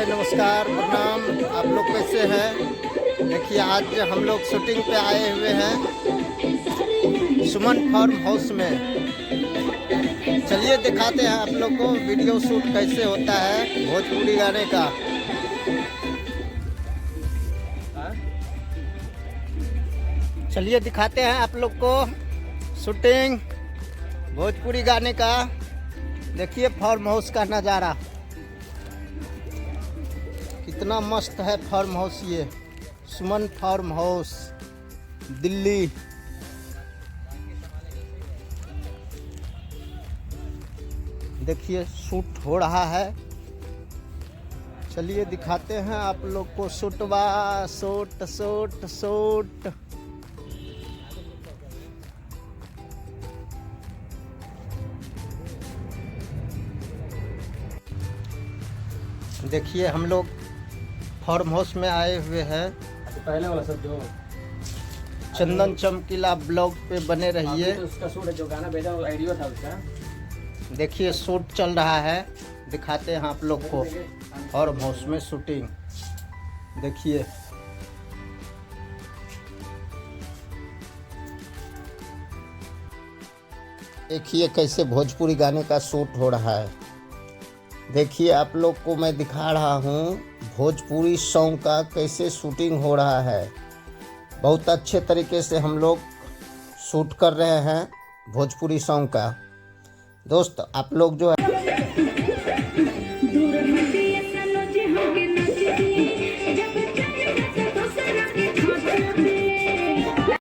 नमस्कार, प्रणाम। आप लोग कैसे हैं? देखिए, आज हम लोग शूटिंग पे आए हुए हैं सुमन फार्म हाउस में। चलिए दिखाते हैं आप लोग को वीडियो शूट कैसे होता है भोजपुरी गाने का। चलिए दिखाते हैं आप लोग को शूटिंग भोजपुरी गाने का। देखिए फार्म हाउस का नज़ारा कितना मस्त है। फार्म हाउस ये सुमन फार्म हाउस दिल्ली। देखिए शूट हो रहा है। चलिए दिखाते हैं आप लोग को शूटवा शूट शूट शूट। देखिए हम लोग फार्म हाउस में आए हुए हैं। पहले वाला सब जो चंदन चमकीला ब्लॉग पे बने रहिए। तो उसका शूट जो गाना भेजा वो आइडिया था उसका। देखिए शूट चल रहा है, दिखाते हैं आप लोग को फार्म हाउस में शूटिंग। देखिए देखिए कैसे भोजपुरी गाने का शूट हो रहा है। देखिए आप लोग को मैं दिखा रहा हूँ भोजपुरी सॉन्ग का कैसे शूटिंग हो रहा है। बहुत अच्छे तरीके से हम लोग शूट कर रहे हैं भोजपुरी सॉन्ग का। दोस्त आप लोग जो है